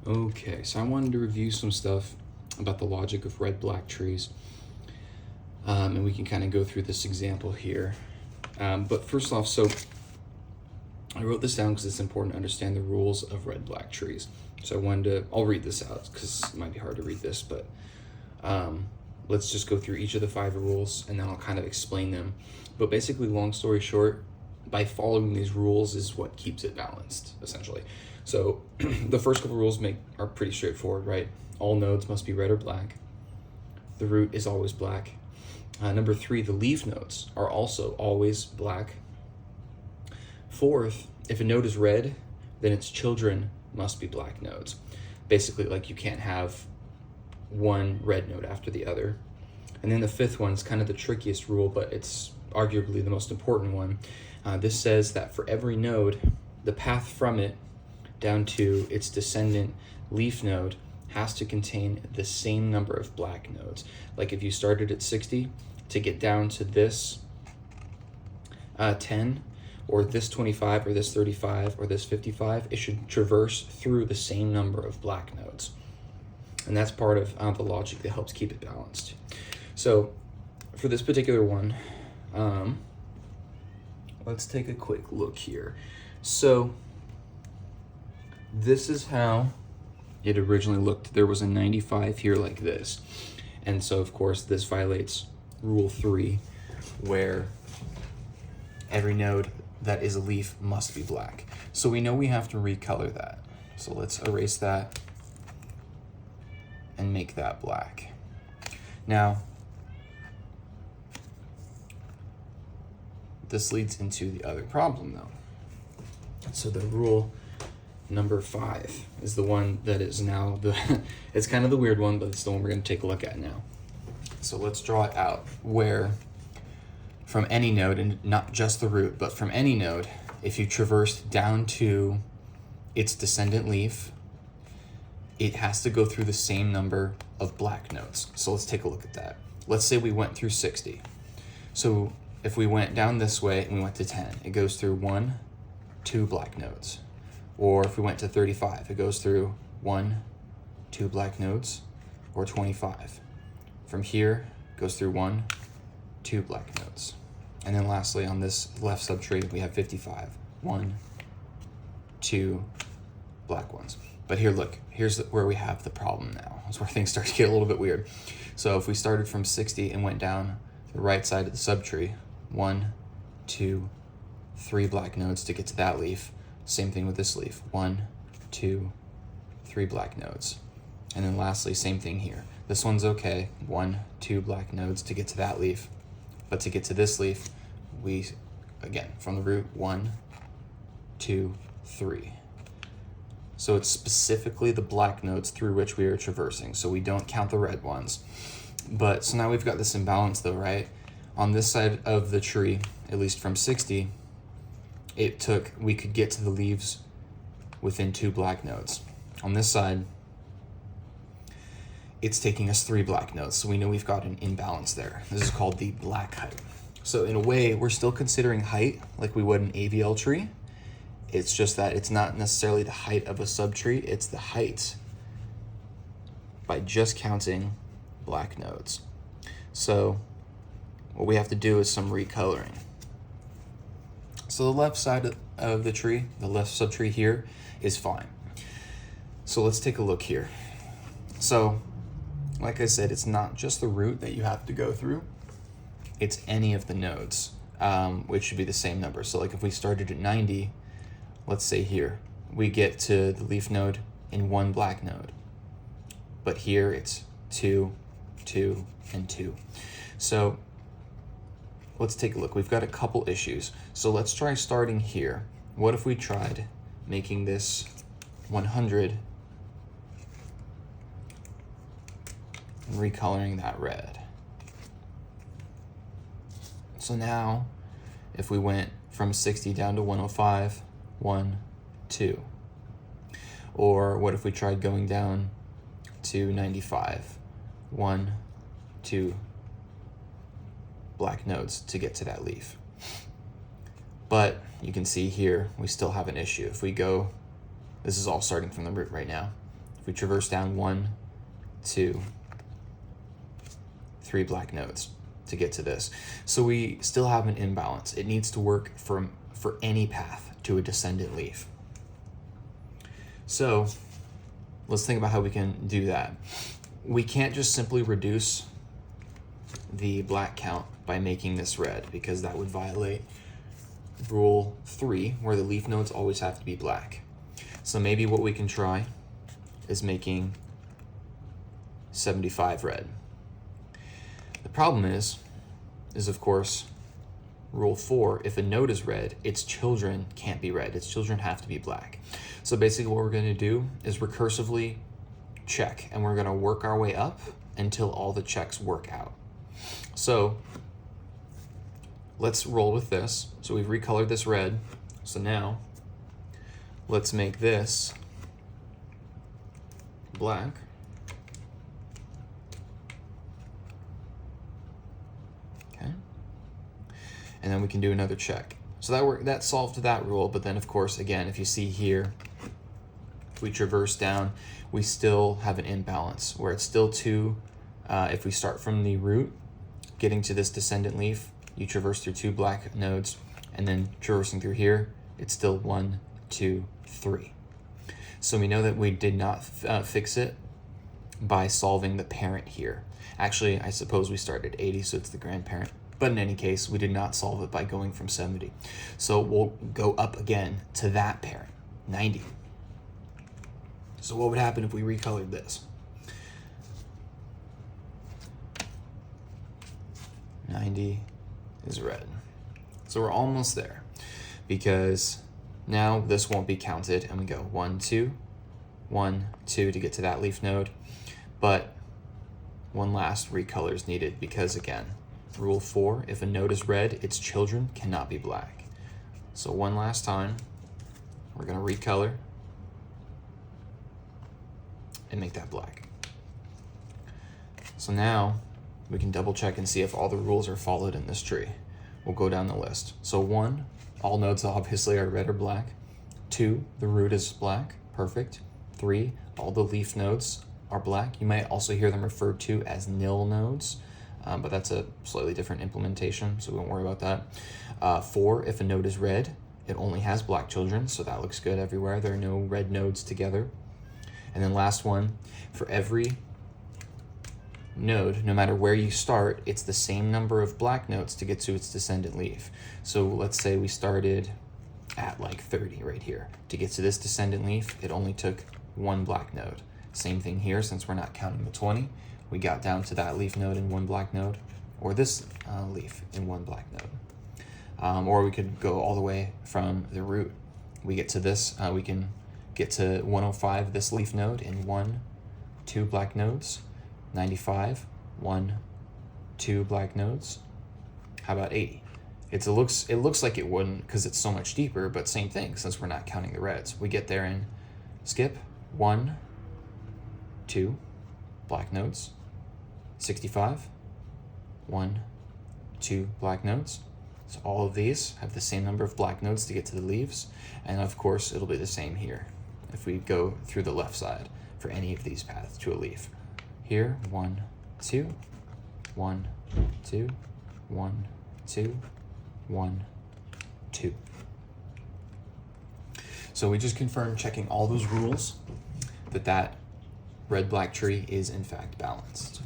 Okay, so I wanted to review some stuff about the logic of red-black trees, and we can kind of go through this example here. But first off, so I wrote this down because it's important to understand the rules of red-black trees. So I wanted to, I'll read this out because it might be hard to read this, but let's just go through each of the 5 rules and then I'll kind of explain them. But basically, long story short, by following these rules is what keeps it balanced, essentially. So the first couple rules are pretty straightforward, right? All nodes must be red or black. The root is always black. Number 3, the leaf nodes are also always black. 4th, if a node is red, then its children must be black nodes. Basically, like you can't have one red node after the other. And then the 5th one is kind of the trickiest rule, but it's arguably the most important one. This says that for every node, the path from it down to its descendant leaf node has to contain the same number of black nodes. Like if you started at 60, to get down to this 10, or this 25, or this 35, or this 55, it should traverse through the same number of black nodes. And that's part of the logic that helps keep it balanced. So for this particular one, let's take a quick look here. So this is how it originally looked. There was a 95 here like this. And so of course this violates rule 3, where every node that is a leaf must be black. So we know we have to recolor that. So let's erase that and make that black. Now, this leads into the other problem though. So the rule number 5 is the one that is now it's kind of the weird one, but it's the one we're going to take a look at now. So let's draw it out, where from any node, and not just the root, but from any node, if you traverse down to its descendant leaf, it has to go through the same number of black nodes. So let's take a look at that. Let's say we went through 60. So if we went down this way and we went to 10, it goes through 1, 2 black nodes. Or if we went to 35, it goes through 1, 2 black nodes, or 25. From here, it goes through 1, 2 black nodes. And then lastly, on this left subtree, we have 55. 1, 2 black ones. But here, look, here's where we have the problem now. That's where things start to get a little bit weird. So if we started from 60 and went down the right side of the subtree, 1, 2, 3 black nodes to get to that leaf. Same thing with this leaf, 1, 2, 3 black nodes. And then lastly, same thing here. This one's okay, 1, 2 black nodes to get to that leaf. But to get to this leaf, we, again, from the root, 1, 2, 3. So it's specifically the black nodes through which we are traversing, so we don't count the red ones. But so now we've got this imbalance though, right? On this side of the tree, at least from 60, we could get to the leaves within 2 black nodes. On this side, it's taking us 3 black nodes, so we know we've got an imbalance there. This is called the black height. So in a way, we're still considering height like we would an AVL tree. It's just that it's not necessarily the height of a subtree, it's the height by just counting black nodes. So what we have to do is some recoloring. So the left side of the tree, the left subtree here, is fine. So let's take a look here. So, like I said, it's not just the root that you have to go through, it's any of the nodes, which should be the same number. So like if we started at 90, let's say here, we get to the leaf node in 1 black node. But here it's 2, 2, and 2. So let's take a look. We've got a couple issues. So let's try starting here. What if we tried making this 100 and recoloring that red? So now, if we went from 60 down to 105, 1, 2. Or what if we tried going down to 95, 1, 2 black nodes to get to that leaf? But you can see here, we still have an issue. If we go, this is all starting from the root right now. If we traverse down 1, 2, 3 black nodes to get to this. So we still have an imbalance. It needs to work for any path to a descendant leaf. So let's think about how we can do that. We can't just simply reduce the black count by making this red, because that would violate rule 3, where the leaf nodes always have to be black. So maybe what we can try is making 75 red. The problem is of course, rule 4, if a node is red, its children can't be red. Its children have to be black. So basically what we're going to do is recursively check, and we're going to work our way up until all the checks work out. So let's roll with this. So we've recolored this red. So now let's make this black. Okay. And then we can do another check. So that solved that rule, but then of course, again, if you see here, if we traverse down, we still have an imbalance where it's still 2. If we start from the root, getting to this descendant leaf, you traverse through 2 black nodes, and then traversing through here, it's still 1, 2, 3. So we know that we did not fix it by solving the parent here. Actually, I suppose we started at 80, so it's the grandparent. But in any case, we did not solve it by going from 70. So we'll go up again to that parent, 90. So what would happen if we recolored this? 90 is red. So we're almost there, because now this won't be counted, and we go 1, 2, 1, 2 to get to that leaf node. But one last recolor is needed, because again, rule 4, if a node is red, its children cannot be black. So one last time, we're going to recolor and make that black. So now we can double check and see if all the rules are followed in this tree. We'll go down the list. So 1, all nodes obviously are red or black. 2, the root is black, perfect. 3, all the leaf nodes are black. You might also hear them referred to as nil nodes, but that's a slightly different implementation, so we won't worry about that. 4, if a node is red, it only has black children, so that looks good everywhere. There are no red nodes together. And then last one, for every node, no matter where you start, it's the same number of black nodes to get to its descendant leaf. So let's say we started at like 30 right here. To get to this descendant leaf, it only took 1 black node. Same thing here, since we're not counting the 20. We got down to that leaf node in 1 black node, or this leaf in 1 black node. Or we could go all the way from the root. We get to this, we can get to 105, this leaf node, in 1, 2 black nodes. 95, 1, 2 black nodes. How about 80? It looks like it wouldn't because it's so much deeper, but same thing, since we're not counting the reds. We get there in skip, 1, 2 black nodes. 65, 1, 2 black nodes. So all of these have the same number of black nodes to get to the leaves, and of course it'll be the same here if we go through the left side for any of these paths to a leaf. Here, 1, 2, 1, 2, 1, 2, 1, 2. So we just confirmed, checking all those rules, that red-black tree is in fact balanced.